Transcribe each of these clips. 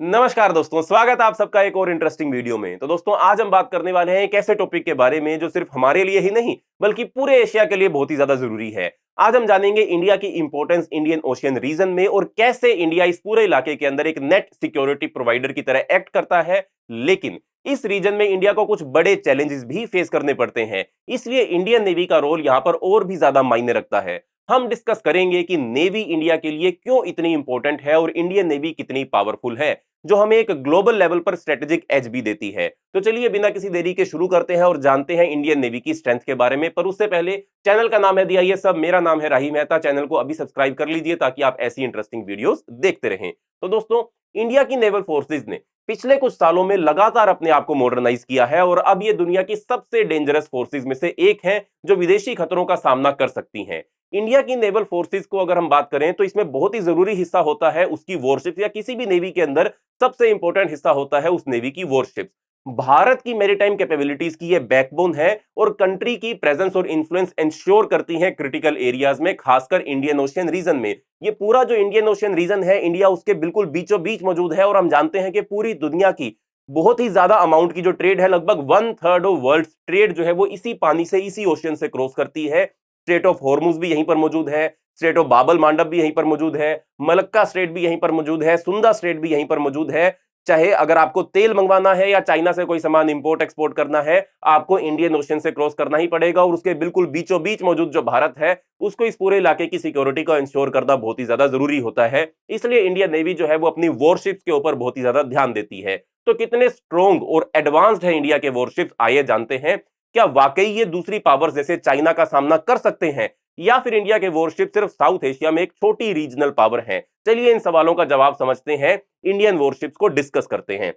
नमस्कार दोस्तों, स्वागत है आप सबका एक और इंटरेस्टिंग वीडियो में। तो दोस्तों, आज हम बात करने वाले हैं एक ऐसे टॉपिक के बारे में जो सिर्फ हमारे लिए ही नहीं बल्कि पूरे एशिया के लिए बहुत ही ज्यादा जरूरी है। आज हम जानेंगे इंडिया की इंपॉर्टेंस इंडियन ओशियन रीजन में और कैसे इंडिया इस पूरे इलाके के अंदर एक नेट सिक्योरिटी प्रोवाइडर की तरह एक्ट करता है। लेकिन इस रीजन में इंडिया को कुछ बड़े चैलेंजेस भी फेस करने पड़ते हैं, इसलिए इंडियन नेवी का रोल यहां पर और भी ज्यादा मायने रखता है। हम डिस्कस करेंगे कि नेवी इंडिया के लिए क्यों इतनी इंपॉर्टेंट है और इंडियन नेवी कितनी पावरफुल है, जो हमें एक ग्लोबल लेवल पर स्ट्रेटेजिक एज भी देती है। तो चलिए बिना किसी देरी के शुरू करते हैं और जानते हैं इंडियन नेवी की स्ट्रेंथ के बारे में। पर उससे पहले, चैनल का नाम है दिया ये सब, मेरा नाम है राही मेहता। चैनल को अभी सब्सक्राइब कर लीजिए ताकि आप ऐसी इंटरेस्टिंग वीडियोस देखते रहें। तो दोस्तों, इंडिया की नेवल फोर्सेज ने पिछले कुछ सालों में लगातार अपने आप को मॉडर्नाइज किया है और अब ये दुनिया की सबसे डेंजरस फोर्सेज में से एक है जो विदेशी खतरों का सामना कर सकती हैं। इंडिया की नेवल फोर्सेज को अगर हम बात करें तो इसमें बहुत ही जरूरी हिस्सा होता है उसकी वॉरशिप्स, या किसी भी नेवी के अंदर सबसे इंपॉर्टेंट हिस्सा होता है उस नेवी की वॉरशिप्स। भारत की मैरीटाइम कैपेबिलिटीज की ये बैकबोन है और कंट्री की प्रेजेंस और इन्फ्लुएंस इंश्योर करती हैं क्रिटिकल एरियाज में, खासकर इंडियन ओशियन रीजन में। ये पूरा जो इंडियन ओशियन रीजन है, इंडिया उसके बिल्कुल बीचों बीच मौजूद है और हम जानते हैं कि पूरी दुनिया की बहुत ही ज्यादा अमाउंट की जो ट्रेड है, लगभग 1/3 ऑफ वर्ल्ड ट्रेड जो है वो इसी पानी से, इसी ओशियन से क्रॉस करती है। स्ट्रेट ऑफ हॉर्मुज भी यहीं पर मौजूद है, स्ट्रेट ऑफ बाबल मांडव भी यहीं पर मौजूद है, मलक्का स्ट्रेट भी यहीं पर मौजूद है, सुंदा स्ट्रेट भी यहीं पर मौजूद है। चाहे अगर आपको तेल मंगवाना है या चाइना से कोई सामान इंपोर्ट एक्सपोर्ट करना है, आपको इंडियन ओशन से क्रॉस करना ही पड़ेगा और उसके बिल्कुल बीचों बीच मौजूद जो भारत है, उसको इस पूरे इलाके की सिक्योरिटी को इंश्योर करना बहुत ही ज्यादा जरूरी होता है। इसलिए इंडियन नेवी जो है वो अपनी वॉरशिप्स के ऊपर बहुत ही ज्यादा ध्यान देती है। तो कितने स्ट्रोंग और एडवांस्ड है इंडिया के वॉरशिप्स, आइए जानते हैं। क्या वाकई ये दूसरी पावर्स जैसे चाइना का सामना कर सकते हैं, या फिर इंडिया के वॉरशिप सिर्फ साउथ एशिया में एक छोटी रीजनल पावर है? चलिए इन सवालों का जवाब समझते हैं, इंडियन वॉरशिप्स को डिस्कस करते हैं।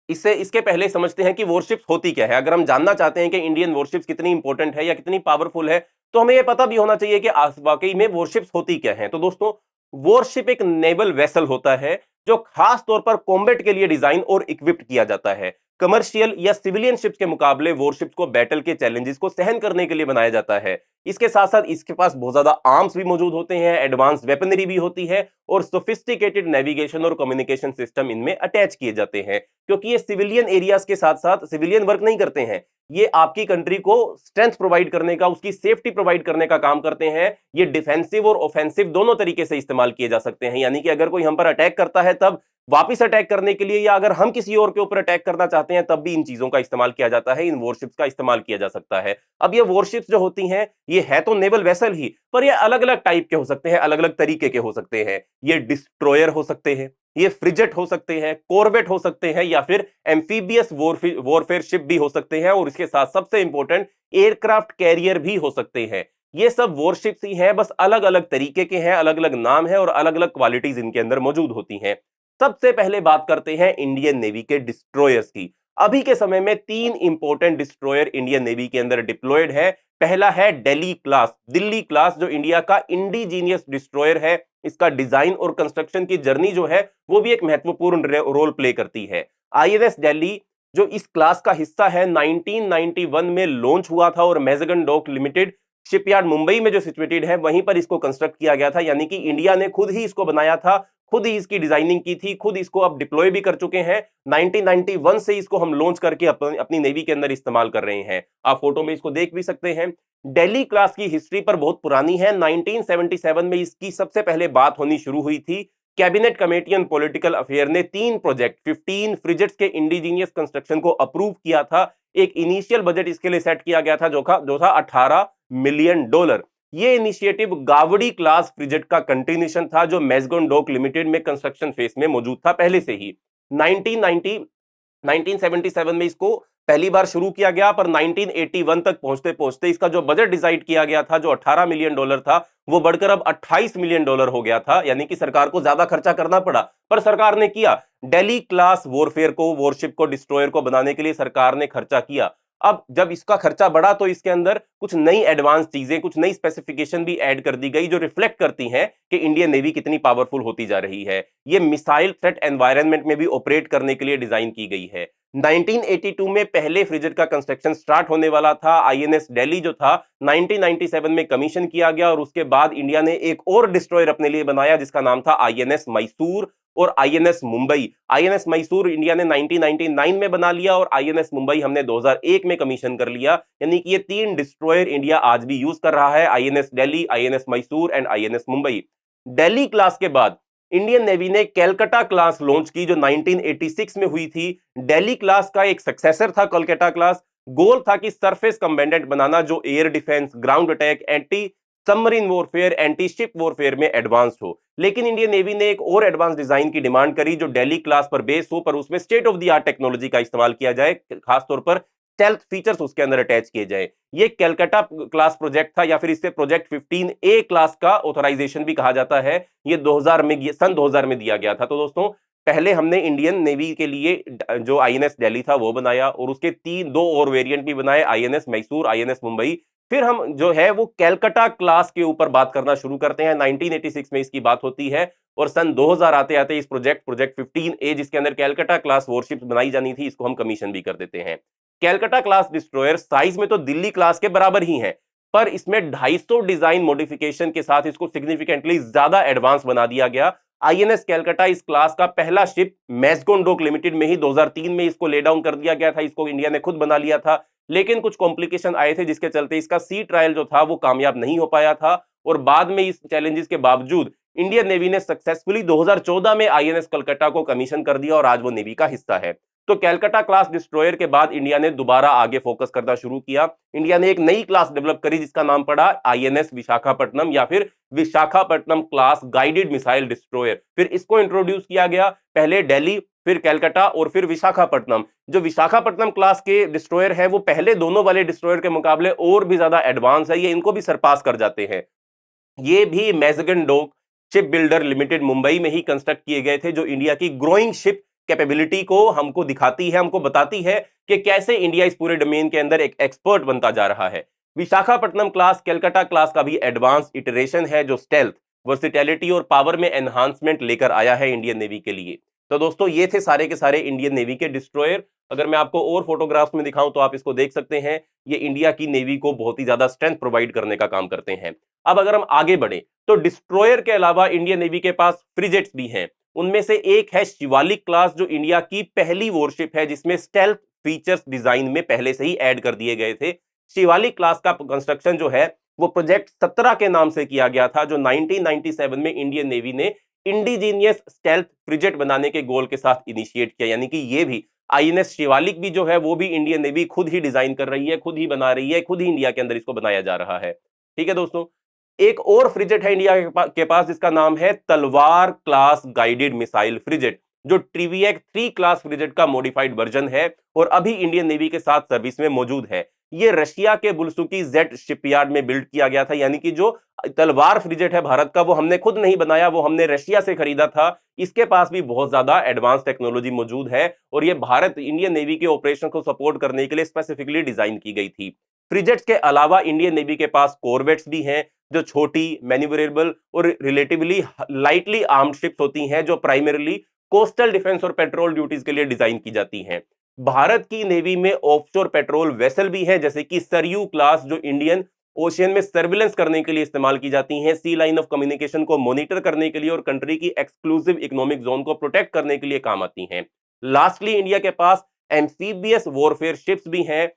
इससे इसके पहले समझते हैं कि वॉरशिप्स होती क्या है। अगर हम जानना चाहते हैं कि इंडियन वॉरशिप्स कितनी इंपॉर्टेंट है या कितनी पावरफुल है, तो हमें यह पता भी होना चाहिए कि वाकई में वॉरशिप्स होती क्या है। तो दोस्तों, वॉरशिप एक नेवल वेसल होता है जो खास तौर पर कॉम्बैट के लिए डिजाइन और इक्विप्ड किया जाता है। कमर्शियल या सिविलियन शिप्स के मुकाबले वॉरशिप्स को बैटल के चैलेंजेस को सहन करने के लिए बनाया जाता है। इसके साथ साथ इसके पास बहुत ज्यादा आर्म्स भी मौजूद होते हैं, एडवांस वेपनरी भी होती है और सोफिस्टिकेटेड नेविगेशन और कम्युनिकेशन सिस्टम इनमें अटैच किए जाते हैं। क्योंकि ये सिविलियन एरियाज के साथ साथ सिविलियन वर्क नहीं करते हैं, ये आपकी कंट्री को स्ट्रेंथ प्रोवाइड करने का, उसकी सेफ्टी प्रोवाइड करने का काम करते हैं। ये डिफेंसिव और ऑफेंसिव दोनों तरीके से इस्तेमाल किए जा सकते हैं, यानी कि अगर कोई हम पर अटैक करता है तब वापस अटैक करने के लिए, या अगर हम किसी और के ऊपर अटैक करना चाहते हैं तब भी इन चीजों का इस्तेमाल किया जाता है, इन वॉरशिप्स का इस्तेमाल किया जा सकता है। अब ये वॉरशिप्स जो होती हैं, ये है तो नेवल वेसल ही, पर ये अलग अलग टाइप के हो सकते हैं, अलग अलग तरीके के हो सकते हैं। ये डिस्ट्रॉयर हो सकते हैं, ये फ्रिजेट हो सकते हैं, कॉर्वेट हो सकते हैं, या फिर एम्फीबियस वॉरफेयर शिप भी हो सकते हैं, और इसके साथ सबसे इंपॉर्टेंट एयरक्राफ्ट कैरियर भी हो सकते हैं। ये सब वॉरशिप्स ही हैं, बस अलग अलग तरीके के हैं, अलग अलग नाम है और अलग अलग क्वालिटीज इनके अंदर मौजूद होती हैं। सबसे पहले बात करते हैं इंडियन नेवी के डिस्ट्रॉयर्स की। अभी के समय में तीन इंपॉर्टेंट डिस्ट्रॉयर इंडियन नेवी के अंदर डिप्लॉयड है। पहला है दिल्ली क्लास, दिल्ली क्लास जो इंडिया का इंडिजीनियस डिस्ट्रॉयर है। इसका डिजाइन और कंस्ट्रक्शन की जर्नी जो है वो भी एक महत्वपूर्ण रोल प्ले करती है। आईएनएस दिल्ली जो इस क्लास का हिस्सा है, 1991 में लॉन्च हुआ था और मैज़गन डॉक लिमिटेड शिपयार्ड मुंबई में जो सिचुएटेड है वहीं पर इसको कंस्ट्रक्ट किया गया था, यानी कि इंडिया ने खुद ही इसको बनाया था, खुद ही इसकी डिजाइनिंग की थी, खुद इसको अब डिप्लॉय भी कर चुके हैं। 1991 से इसको हम लॉन्च करके अपनी नेवी के अंदर इस्तेमाल कर रहे हैं। आप फोटो में इसको देख भी सकते हैं। दिल्ली क्लास की हिस्ट्री पर बहुत पुरानी है। 1977 में इसकी सबसे पहले बात होनी शुरू हुई थी। Cabinet committee on political affair ने 3 प्रोजेक्ट 15 फ्रिजेट्स के इंडिजीनियस कंस्ट्रक्शन को अप्रूव किया था। एक इनिशियल बजट इसके लिए सेट किया गया था जो था $18 मिलियन। ये इनिशिएटिव गावड़ी क्लास फ्रिजेट का कंटिन्यूएशन था जो मैज़गन डॉक लिमिटेड में कंस्ट्रक्शन फेज में मौजूद था पहले से ही। 1990 1977 में इसको पहली बार शुरू किया गया, पर 1981 तक पहुंचते पहुंचते इसका जो बजट डिसाइड किया गया था, जो $18 मिलियन था, वो बढ़कर अब $28 मिलियन हो गया था। यानी कि सरकार को ज्यादा खर्चा करना पड़ा, पर सरकार ने किया। दिल्ली क्लास वॉरफेयर को, वॉरशिप को, डिस्ट्रॉयर को बनाने के लिए सरकार ने खर्चा किया। अब जब इसका खर्चा बढ़ा तो इसके अंदर कुछ नई एडवांस चीजें, कुछ नई स्पेसिफिकेशन भी ऐड कर दी गई जो रिफ्लेक्ट करती हैं कि इंडियन नेवी कितनी पावरफुल होती जा रही है। ये मिसाइल थ्रेट एनवायरनमेंट में भी ऑपरेट करने के लिए डिजाइन की गई है। 1982 में पहले फ्रिजेट का कंस्ट्रक्शन स्टार्ट होने वाला था। आईएनएस दिल्ली जो था 1997 में कमीशन किया गया और उसके बाद इंडिया ने एक और डिस्ट्रॉयर अपने लिए बनाया जिसका नाम था आईएनएस मैसूर। और INS Mumbai. INS Mysore India ने 1999 में बना लिया और आईएनएस मुंबई हमने 2001 में कमीशन कर लिया। यानी कि ये 3 डिस्ट्रॉयर इंडिया आज भी यूज कर रहा है, INS Delhi, INS Mysore and INS Mumbai. Delhi class के बाद इंडियन नेवी ने कैलकाटा क्लास लॉन्च की जो 1986 में हुई थी। दिल्ली क्लास का एक सक्सेसर था कलकत्ता क्लास। गोल था कि सरफेस कम्बेटेंट बनाना जो air defence, ground attack, anti submarine warfare, anti ship warfare में एडवांस हो। लेकिन इंडियन नेवी ने एक और एडवांस डिजाइन की डिमांड करी जो दिल्ली क्लास पर बेस हो, पर उसमें state of the art technology का इस्तेमाल किया जाए, खासतौर पर स्टेल्थ फीचर्स उसके अंदर अटैच किए जाए। ये कैलकाटा क्लास प्रोजेक्ट था, या फिर इसे प्रोजेक्ट 15A क्लास का ऑथराइजेशन भी कहा जाता है। ये 2000 में, सन 2000 में दिया गया था। तो दोस्तों, पहले हमने इंडियन नेवी के लिए जो आईएनएस दिल्ली था वो बनाया, और उसके दो और वेरिएंट भी बनाए, आईएनएस मैसूर, आईएनएस मुंबई। फिर हम जो है वो कैलकाटा क्लास के ऊपर बात करना शुरू करते हैं। 1986 में इसकी बात होती है, और सन 2000 आते आते इस प्रोजेक्ट 15A, जिसके अंदर कैलकाटा क्लास वॉरशिप्स बनाई जानी थी, इसको हम कमीशन भी कर देते हैं। कैलकाटा क्लास डिस्ट्रॉयर साइज में तो दिल्ली क्लास के बराबर ही है, पर इसमें 250 डिजाइन मॉडिफिकेशन के साथ इसको सिग्निफिकेंटली ज्यादा एडवांस बना दिया गया। आईएनएस कैलकाटा इस क्लास का पहला शिप मैस्कॉन डॉक लिमिटेड में ही 2003 में इसको ले डाउन कर दिया गया था। इसको इंडिया ने खुद बना लिया था, लेकिन कुछ कॉम्प्लिकेशन आए थे जिसके चलते इसका सी ट्रायल जो था वो कामयाब नहीं हो पाया था। और बाद में इस चैलेंजेस के बावजूद इंडियन नेवी ने सक्सेसफुली 2014 में आईएनएस कलकत्ता को कमीशन कर दिया, और आज वो नेवी का हिस्सा है। तो कैलकाटा क्लास डिस्ट्रॉयर के बाद इंडिया ने दोबारा आगे फोकस करना शुरू किया। इंडिया ने एक नई क्लास डेवलप करी जिसका नाम पड़ा आईएनएस विशाखापट्टनम, या फिर Visakhapatnam class guided missile destroyer. फिर इसको इंट्रोड्यूस किया गया, पहले दिल्ली, फिर कैलकाटा, और फिर विशाखापट्टनम। जो विशाखापट्टनम क्लास के डिस्ट्रॉयर है वो पहले दोनों वाले डिस्ट्रॉयर के मुकाबले और भी ज्यादा एडवांस है, ये इनको भी सरपास कर जाते हैं। ये भी Mazagon dock ship builder limited Mumbai में ही कंस्ट्रक्ट किए गए थे, जो इंडिया की ग्रोइंग शिप कैपेबिलिटी को हमको दिखाती है, हमको बताती है कि कैसे इंडिया इस पूरे डोमेन के अंदर एक एक्सपर्ट बनता जा रहा है। विशाखापट्टनम क्लास कैलकाटा क्लास का भी एडवांस इटरेशन है, जो स्टेल्थ, वर्सिटैलिटी और पावर में एनहांसमेंट लेकर आया है इंडियन नेवी के लिए। तो दोस्तों, ये थे सारे के सारे इंडियन नेवी के डिस्ट्रॉयर। अगर मैं आपको और फोटोग्राफ्स में दिखाऊं तो आप इसको देख सकते हैं। ये इंडिया की नेवी को बहुत ही ज्यादा स्ट्रेंथ प्रोवाइड करने का काम करते हैं। अब अगर हम आगे बढ़े तो डिस्ट्रॉयर के अलावा इंडियन नेवी के पास फ्रिजेट्स भी हैं। उनमें से एक है शिवालिक क्लास, जो इंडिया की पहली वॉरशिप है जिसमें स्टेल्थ फीचर्स डिजाइन में पहले से ही ऐड कर दिए गए थे। शिवालिक क्लास का कंस्ट्रक्शन जो है वो प्रोजेक्ट 17 के नाम से किया गया था, जो 1997 में इंडियन नेवी ने इंडिजीनियस स्टेल्थ फ्रिजेट बनाने के गोल के साथ इनिशिएट किया। यानी कि ये भी आईएनएस शिवालिक भी जो है वो भी इंडियन नेवी खुद ही डिजाइन कर रही है, खुद ही बना रही है, खुद ही इंडिया के अंदर इसको बनाया जा रहा है। ठीक है दोस्तों, एक और फ्रिजेट है इंडिया के पास जिसका नाम है तलवार क्लास गाइडेड मिसाइल फ्रिजेट, जो ट्रिविएक 3 क्लास फ्रिजेट का मॉडिफाइड वर्जन है और अभी इंडियन नेवी के साथ सर्विस में मौजूद है। ये रशिया के बुलसुकी जेट शिपयार्ड में बिल्ड किया गया था। यानी कि जो तलवार फ्रिजेट है भारत का, वो हमने खुद नहीं बनाया, वो हमने रशिया से खरीदा था। इसके पास भी बहुत ज्यादा एडवांस टेक्नोलॉजी मौजूद है, और ये भारत इंडियन नेवी के ऑपरेशन को सपोर्ट करने के लिए स्पेसिफिकली डिजाइन की गई थी। फ्रिजेट्स के अलावा इंडियन नेवी के पास कॉर्वेट्स भी हैं, जो छोटी, मैन्यूवरेबल और रिलेटिवली लाइटली आर्म्ड शिप्स होती हैं, जो प्राइमरीली कोस्टल डिफेंस और पेट्रोल ड्यूटीज के लिए डिजाइन की जाती हैं। भारत की नेवी में ऑफशोर पेट्रोल वेसल भी है, जैसे कि सरयू क्लास, जो इंडियन ओशियन में सर्विलेंस करने के लिए इस्तेमाल की जाती हैं, सी लाइन ऑफ कम्युनिकेशन को मॉनिटर करने के लिए और कंट्री की एक्सक्लूसिव इकोनॉमिक जोन को प्रोटेक्ट करने के लिए काम आती हैं। लास्टली, इंडिया के पास एम्फीबियस वॉरफेयर शिप्स भी हैं,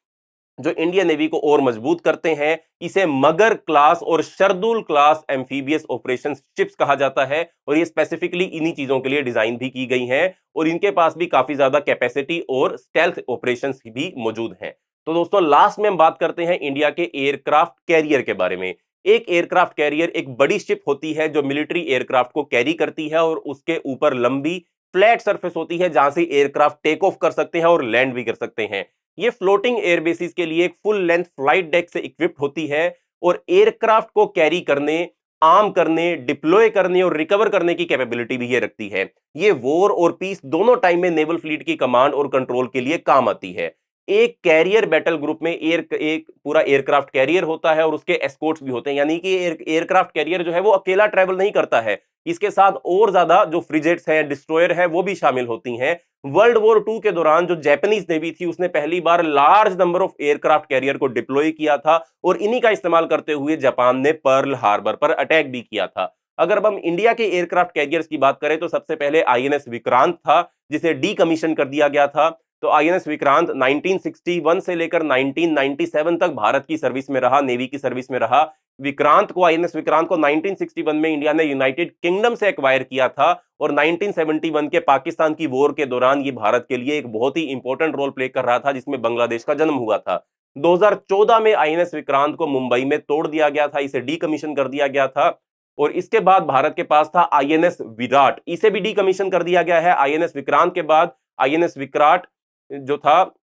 जो इंडियन नेवी को और मजबूत करते हैं। इसे मगर क्लास और Shardul class amphibious operation ships कहा जाता है, और ये स्पेसिफिकली इन्हीं चीजों के लिए डिजाइन भी की गई हैं, और इनके पास भी काफी ज्यादा कैपेसिटी और स्टेल्थ ऑपरेशंस भी मौजूद हैं। तो दोस्तों, लास्ट में हम बात करते हैं इंडिया के एयरक्राफ्ट कैरियर के बारे में। एक एयरक्राफ्ट कैरियर एक बड़ी शिप होती है जो मिलिट्री एयरक्राफ्ट को कैरी करती है, और उसके ऊपर लंबी फ्लैट सरफेस होती है जहां से एयरक्राफ्ट टेक ऑफ कर सकते हैं और लैंड भी कर सकते हैं। ये फ्लोटिंग एयरबेसिस के लिए एक फुल लेंथ फ्लाइट डेक से इक्विप्ड होती है, और एयरक्राफ्ट को कैरी करने, आर्म करने, डिप्लॉय करने और रिकवर करने की कैपेबिलिटी भी ये रखती है। ये वॉर और पीस दोनों टाइम में नेवल फ्लीट की कमांड और कंट्रोल के लिए काम आती है। एक कैरियर बैटल ग्रुप में एक पूरा एयरक्राफ्ट कैरियर होता है और उसके एस्कॉर्ट्स भी होते हैं। यानी कि एयरक्राफ्ट कैरियर जो है वो अकेला ट्रैवल नहीं करता है, इसके साथ और ज्यादा जो फ्रिजेट्स हैं, डिस्ट्रॉयर है, वो भी शामिल होती हैं। वर्ल्ड वॉर 2 के दौरान जो जापानीज नेवी थी उसने पहली बार large number of aircraft carrier को डिप्लॉय किया था, और इन्हीं का इस्तेमाल करते हुए जापान ने पर्ल हार्बर पर अटैक भी किया था। अगर अब हम इंडिया के एयरक्राफ्ट कैरियर्स की बात करें तो सबसे पहले आईएनएस विक्रांत था, जिसे डीकमीशन कर दिया गया था। तो आईएनएस विक्रांत 1961 से लेकर 1997 तक भारत की सर्विस में रहा, नेवी की सर्विस में रहा। आईएनएस विक्रांत को 1961 में इंडिया ने यूनाइटेड किंगडम से एक्वायर किया था और 1971 के पाकिस्तान की वॉर के दौरान ये भारत के लिए एक बहुत ही इंपॉर्टेंट रोल प्ले कर रहा था, जिसमें बांग्लादेश का जन्म हुआ था। 2014 में आईएनएस विक्रांत को मुंबई में तोड़ दिया गया था, इसे डीकमीशन कर दिया गया था। और इसके बाद भारत के पास था आईएनएस विराट, इसे भी डीकमीशन कर दिया गया है। आईएनएस विक्रांत के बाद आईएनएस विक्रांत जो था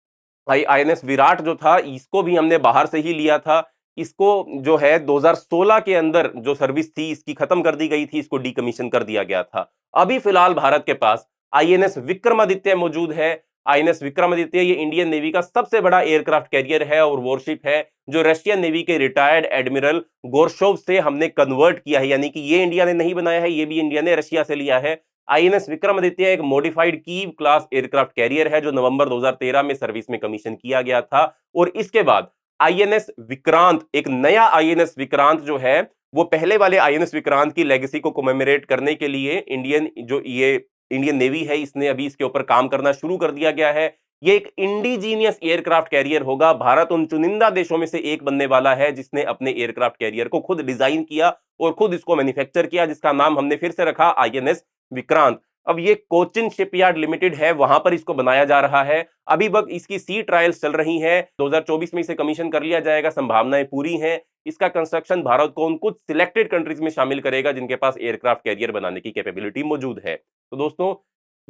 आईएनएस विराट जो था, इसको भी हमने बाहर से ही लिया था। इसको जो है 2016 के अंदर जो सर्विस थी इसकी खत्म कर दी गई थी, इसको डीकमीशन कर दिया गया था। अभी फिलहाल भारत के पास आईएनएस विक्रमादित्य मौजूद है। आईएनएस विक्रमादित्य ये इंडियन नेवी का सबसे बड़ा एयरक्राफ्ट कैरियर है और वॉरशिप है, जो रशियन नेवी के रिटायर्ड एडमिरल गोरशोव से हमने कन्वर्ट किया है, यानी कि ये इंडिया ने नहीं बनाया है, ये भी इंडिया ने रशिया से लिया है। आईएनएस विक्रमादित्य एक modified Kyiv class aircraft carrier है, जो नवंबर 2013 में सर्विस में कमीशन किया गया था। और इसके बाद आईएनएस विक्रांत, एक नया आईएनएस विक्रांत जो है, वो पहले वाले आईएनएस विक्रांत की लेगेसी को कमेमोरेट करने के लिए इंडियन नेवी है, इसने अभी इसके ऊपर काम करना शुरू कर दिया गया है। ये एक इंडिजीनियस एयरक्राफ्ट कैरियर होगा। भारत उन चुनिंदा देशों में से एक बनने वाला है जिसने अपने एयरक्राफ्ट कैरियर को खुद डिजाइन किया और खुद इसको मैन्युफैक्चर किया, जिसका नाम हमने फिर से रखा आईएनएस विक्रांत। अब ये कोचिन शिपयार्ड लिमिटेड है, वहां पर इसको बनाया जा रहा है। अभी वक्त इसकी सी ट्रायल्स चल रही हैं, 2024 में इसे कमीशन कर लिया जाएगा, संभावनाएं पूरी हैं। इसका कंस्ट्रक्शन भारत को उन कुछ सिलेक्टेड कंट्रीज में शामिल करेगा जिनके पास एयरक्राफ्ट कैरियर बनाने की कैपेबिलिटी मौजूद है। तो दोस्तों,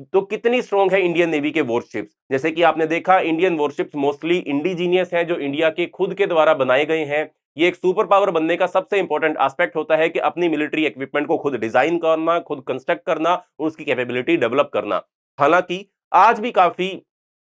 तो कितनी स्ट्रॉन्ग है इंडियन नेवी के वॉरशिप्स? जैसे कि आपने देखा, इंडियन वॉरशिप्स मोस्टली इंडिजीनियस है, जो इंडिया के खुद के द्वारा बनाए गए हैं। ये एक सुपर पावर बनने का सबसे इंपॉर्टेंट एस्पेक्ट होता है कि अपनी मिलिट्री इक्विपमेंट को खुद डिजाइन करना, खुद कंस्ट्रक्ट करना और उसकी कैपेबिलिटी डेवलप करना। हालांकि आज भी काफी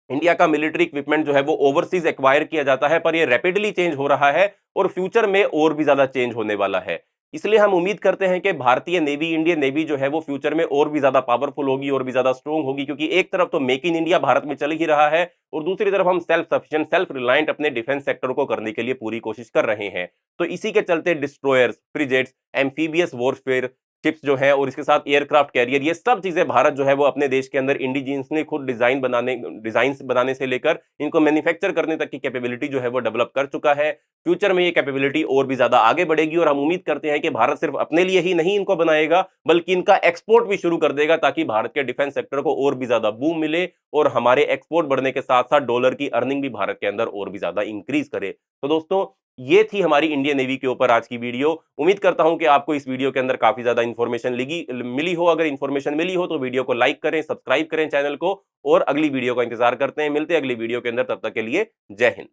इंडिया का मिलिट्री इक्विपमेंट जो है वो ओवरसीज एक्वायर किया जाता है, पर ये रैपिडली चेंज हो रहा है और फ्यूचर में और भी ज्यादा चेंज होने वाला है। इसलिए हम उम्मीद करते हैं कि भारतीय नेवी, इंडियन नेवी जो है वो फ्यूचर में और भी ज्यादा पावरफुल होगी और भी ज्यादा स्ट्रॉन्ग होगी, क्योंकि एक तरफ तो मेक इन इंडिया भारत में चल ही रहा है और दूसरी तरफ हम सेल्फ सफिशिएंट, सेल्फ रिलायंट अपने डिफेंस सेक्टर को करने के लिए पूरी कोशिश कर रहे हैं। तो इसी के चलते destroyers, frigates, amphibious warfare ships जो है और इसके साथ एयरक्राफ्ट कैरियर, ये सब चीजें भारत जो है वो अपने देश के अंदर इंडिजीनियसली खुद डिजाइन बनाने से लेकर इनको मैन्युफैक्चर करने तक की कैपेबिलिटी जो है वो डेवलप कर चुका है। फ्यूचर में ये कैपेबिलिटी और भी ज्यादा आगे बढ़ेगी और हम उम्मीद करते हैं कि भारत सिर्फ अपने लिए ही नहीं इनको बनाएगा, बल्कि इनका एक्सपोर्ट भी शुरू कर देगा, ताकि भारत के डिफेंस सेक्टर को और भी ज्यादा बूम मिले और हमारे एक्सपोर्ट बढ़ने के साथ साथ डॉलर की अर्निंग भी भारत के अंदर और भी ज्यादा इंक्रीज करे। तो दोस्तों, ये थी हमारी इंडियन नेवी के ऊपर आज की वीडियो। उम्मीद करता हूं कि आपको इस वीडियो के अंदर काफी ज्यादा इंफॉर्मेशन मिली हो। अगर इंफॉर्मेशन मिली हो तो वीडियो को लाइक करें, सब्सक्राइब करें चैनल को, और अगली वीडियो का इंतजार करते हैं। मिलते हैं अगली वीडियो के अंदर, तब तक के लिए जय हिंद।